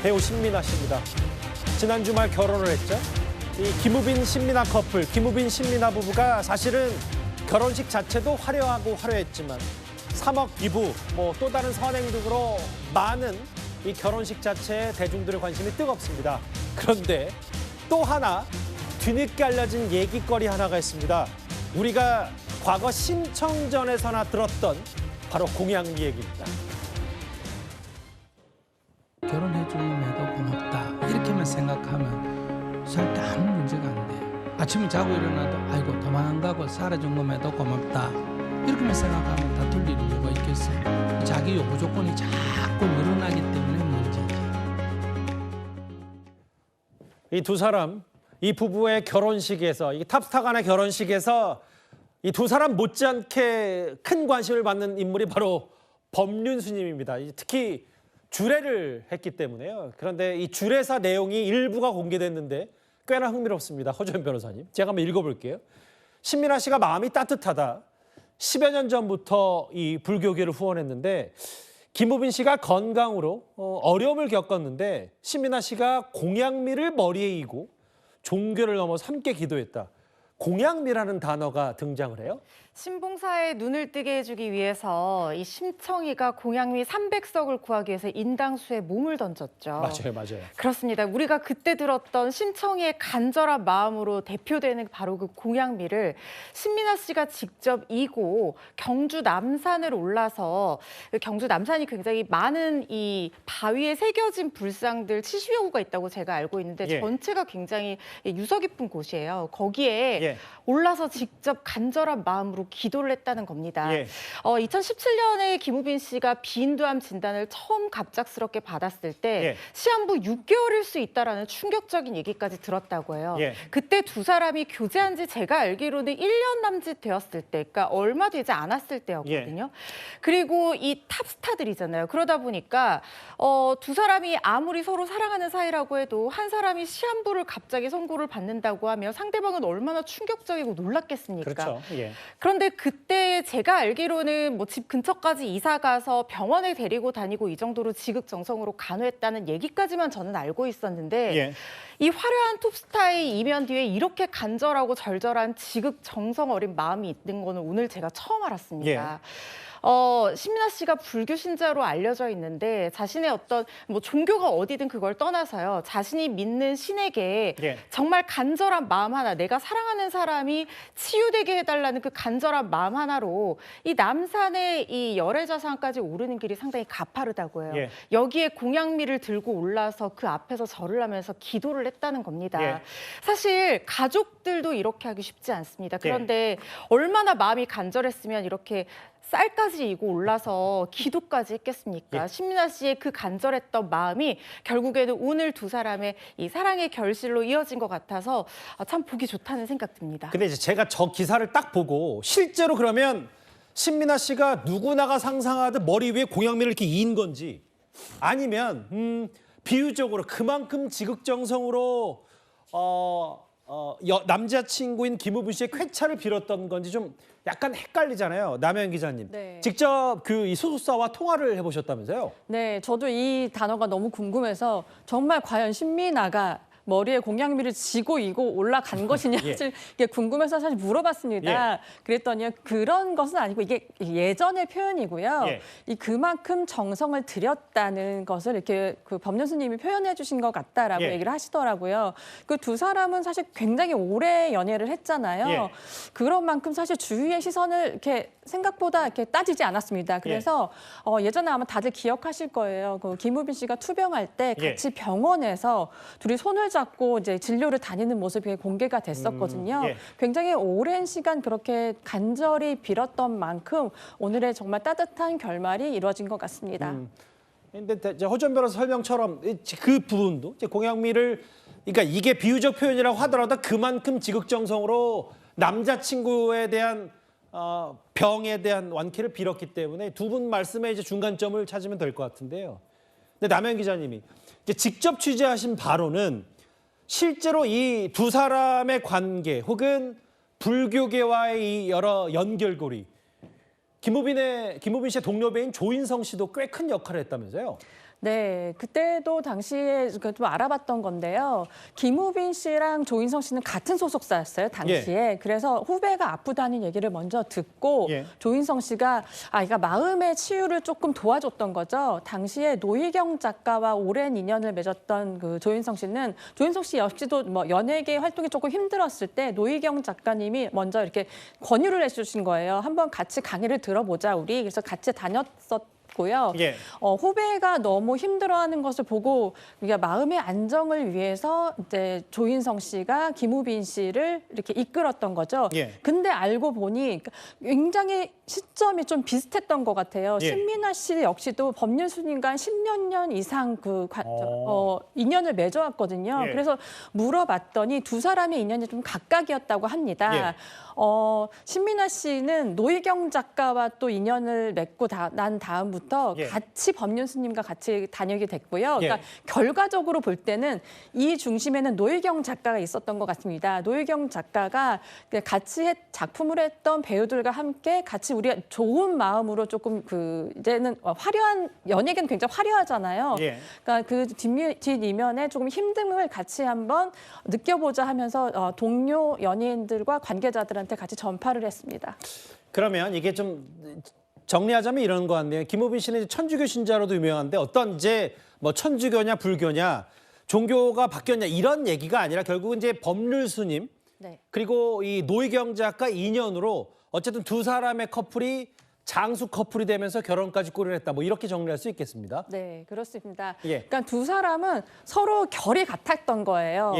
배우 신민아 씨입니다. 지난 주말 결혼을 했죠. 이 김우빈 신민아 커플, 김우빈 신민아 부부가 사실은 결혼식 자체도 화려하고 화려했지만 3억 기부, 또 다른 선행 등으로 많은 이 결혼식 자체에 대중들의 관심이 뜨겁습니다. 그런데 또 하나 뒤늦게 알려진 얘기거리 하나가 있습니다. 우리가 과거 심청전에서나 들었던 바로 공양미 얘기입니다. 결혼해줌에도 고맙다. 이렇게만 생각하면 절대 아무 문제가 안 돼. 아침에 자고 일어나도 아이고 도망가고 살아준 것에도 고맙다. 이렇게만 생각하면 다툴 일이 뭐가 있겠어요. 자기 요구 조건이 자꾸 늘어나기 때문에 문제지. 이 두 사람, 이 부부의 결혼식에서, 이 탑스타 간의 결혼식에서 이 두 사람 못지않게 큰 관심을 받는 인물이 바로 법륜스님입니다. 특히 주례를 했기 때문에요. 그런데 이 주례사 내용이 일부가 공개됐는데 꽤나 흥미롭습니다. 허주현 변호사님. 제가 한번 읽어볼게요. 신민아 씨가 마음이 따뜻하다. 10여 년 전부터 이 불교계를 후원했는데 김우빈 씨가 건강으로 어려움을 겪었는데 신민아 씨가 공양미를 머리에 이고 종교를 넘어서 함께 기도했다. 공양미라는 단어가 등장을 해요. 신봉사에 눈을 뜨게 해주기 위해서 이 심청이가 공양미 300석을 구하기 위해서 인당수에 몸을 던졌죠. 맞아요. 그렇습니다. 우리가 그때 들었던 심청이의 간절한 마음으로 대표되는 바로 그 공양미를 신민아 씨가 직접 이고 경주 남산을 올라서 경주 남산이 굉장히 많은 이 바위에 새겨진 불상들 70여 구가 있다고 제가 알고 있는데 전체가 굉장히 유서 깊은 곳이에요. 거기에 올라서 직접 간절한 마음으로 기도를 했다는 겁니다. 2017년에 김우빈 씨가 비인두암 진단을 처음 갑작스럽게 받았을 때 시한부 6개월일 수 있다라는 충격적인 얘기까지 들었다고 해요. 그때 두 사람이 교제한 지 제가 알기로는 1년 남짓 되었을 때, 그러니까 얼마 되지 않았을 때였거든요. 그리고 이 탑스타들이잖아요. 그러다 보니까 두 사람이 아무리 서로 사랑하는 사이라고 해도 한 사람이 시한부를 갑자기 선고를 받는다고 하면 상대방은 얼마나 충격적이고 놀랐겠습니까? 그렇죠. 그런데 그때 제가 알기로는 집 근처까지 이사 가서 병원에 데리고 다니고 이 정도로 지극정성으로 간호했다는 얘기까지만 저는 알고 있었는데 이 화려한 톱스타의 이면 뒤에 이렇게 간절하고 절절한 지극정성 어린 마음이 있는 거는 오늘 제가 처음 알았습니다. 신민아 씨가 불교 신자로 알려져 있는데 자신의 어떤 종교가 어디든 그걸 떠나서요. 자신이 믿는 신에게 정말 간절한 마음 하나, 내가 사랑하는 사람이 치유되게 해달라는 그 간절한 마음 하나로 이 남산의 이 열애자산까지 오르는 길이 상당히 가파르다고 해요. 여기에 공양미를 들고 올라서 그 앞에서 절을 하면서 기도를 했다는 겁니다. 사실 가족들도 이렇게 하기 쉽지 않습니다. 그런데 얼마나 마음이 간절했으면 이렇게 쌀까지 이고 올라서 기도까지 했겠습니까? 신민아 씨의 그 간절했던 마음이 결국에는 오늘 두 사람의 이 사랑의 결실로 이어진 것 같아서 참 보기 좋다는 생각 듭니다. 근데 이제 제가 저 기사를 딱 보고 실제로 그러면 신민아 씨가 누구나가 상상하듯 머리 위에 공양미를 이렇게 이은 건지 아니면 비유적으로 그만큼 지극정성으로 남자친구인 김우빈 씨의 쾌차를 빌었던 건지 좀 약간 헷갈리잖아요. 남현 기자님. 직접 이 소속사와 통화를 해보셨다면서요? 네, 저도 이 단어가 너무 궁금해서 정말 과연 신민아가 머리에 공양미를 지고 이고 올라간 것이냐 사실 이게 궁금해서 사실 물어봤습니다. 그랬더니 그런 것은 아니고 이게 예전의 표현이고요. 이 그만큼 정성을 들였다는 것을 이렇게 그 법륜스님이 표현해 주신 것 같다라고 얘기를 하시더라고요. 그 두 사람은 사실 굉장히 오래 연애를 했잖아요. 그런 만큼 사실 주위의 시선을 이렇게 생각보다 이렇게 따지지 않았습니다. 그래서 예전에 아마 다들 기억하실 거예요. 그 김우빈 씨가 투병할 때 같이 병원에서 둘이 손을 잡고 이제 진료를 다니는 모습이 공개가 됐었거든요. 굉장히 오랜 시간 그렇게 간절히 빌었던 만큼 오늘의 정말 따뜻한 결말이 이루어진 것 같습니다. 근데 허준 변호사 설명처럼 그 부분도 이제 공양미를 그러니까 이게 비유적 표현이라고 하더라도 그만큼 지극정성으로 남자친구에 대한 병에 대한 완쾌를 빌었기 때문에 두 분 말씀에 이제 중간점을 찾으면 될 것 같은데요. 근데 남현 기자님이 이제 직접 취재하신 바로는 실제로 이 두 사람의 관계 혹은 불교계와의 이 여러 연결고리 김우빈 씨의 동료배인 조인성 씨도 꽤 큰 역할을 했다면서요? 네, 그때도 당시에 좀 알아봤던 건데요. 김우빈 씨랑 조인성 씨는 같은 소속사였어요, 당시에. 그래서 후배가 아프다는 얘기를 먼저 듣고 조인성 씨가 그러니까 마음의 치유를 조금 도와줬던 거죠. 당시에 노희경 작가와 오랜 인연을 맺었던 그 조인성 씨는 조인성 씨 역시도 뭐 연예계 활동이 조금 힘들었을 때 노희경 작가님이 먼저 이렇게 권유를 해주신 거예요. 한번 같이 강의를 들어보자 우리. 그래서 같이 다녔었고요. 후배가 너무 힘들어하는 것을 보고 그러니까 마음의 안정을 위해서 이제 조인성 씨가 김우빈 씨를 이렇게 이끌었던 거죠. 근데 알고 보니 굉장히 시점이 좀 비슷했던 것 같아요. 신민아 씨 역시도 법률순위가 10년 년 이상 인연을 맺어왔거든요. 그래서 물어봤더니 두 사람의 인연이 좀 각각이었다고 합니다. 신민아 씨는 노희경 작가와 또 인연을 맺고 난 다음부터 같이 법륜스님과 같이 다니게 됐고요. 그러니까 결과적으로 볼 때는 이 중심에는 노희경 작가가 있었던 것 같습니다. 노희경 작가가 같이 작품을 했던 배우들과 함께 같이 우리가 좋은 마음으로 조금 이제는 화려한 연예계는 굉장히 화려하잖아요. 그러니까 그 뒷이면에 조금 힘듦을 같이 한번 느껴보자 하면서 동료 연예인들과 관계자들한테 같이 전파를 했습니다. 그러면 이게 좀 정리하자면 이런 거 같네요. 김우빈 씨는 천주교 신자로도 유명한데 어떤 이제 뭐 천주교냐 불교냐 종교가 바뀌었냐 이런 얘기가 아니라 결국은 이제 법률 스님 그리고 이 노희경 작가 인연으로 어쨌든 두 사람의 커플이 장수 커플이 되면서 결혼까지 꼬리냈다. 뭐 이렇게 정리할 수 있겠습니다. 네, 그렇습니다. 그러니까 두 사람은 서로 결이 같았던 거예요.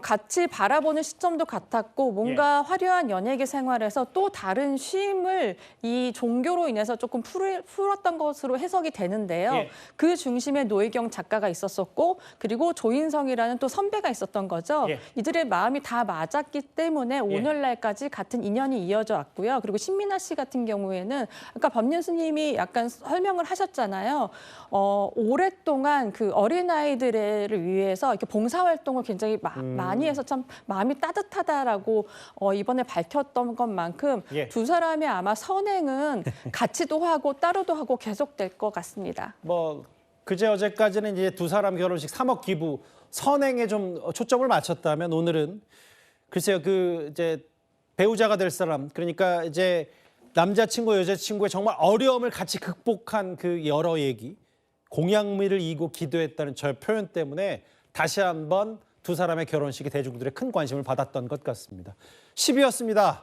같이 바라보는 시점도 같았고 뭔가 화려한 연예계 생활에서 또 다른 쉼을 이 종교로 인해서 조금 풀었던 것으로 해석이 되는데요. 그 중심에 노희경 작가가 있었었고 그리고 조인성이라는 또 선배가 있었던 거죠. 이들의 마음이 다 맞았기 때문에 오늘날까지 같은 인연이 이어져 왔고요. 그리고 신민아 씨 같은 경우에는 아까 법륜 스님이 약간 설명을 하셨잖아요. 오랫동안 그 어린아이들을 위해서 이렇게 봉사활동을 굉장히 많이 해서 참 마음이 따뜻하다라고 이번에 밝혔던 것만큼 두 사람의 아마 선행은 같이도 하고 따로도 하고 계속될 것 같습니다. 뭐 그제 어제까지는 이제 두 사람 결혼식 3억 기부 선행에 좀 초점을 맞췄다면 오늘은 글쎄요 그 이제 배우자가 될 사람 그러니까 이제 남자친구, 여자친구의 정말 어려움을 같이 극복한 그 여러 얘기, 공양미를 이고 기도했다는 저 표현 때문에 다시 한번 두 사람의 결혼식이 대중들의 큰 관심을 받았던 것 같습니다. 10위였습니다.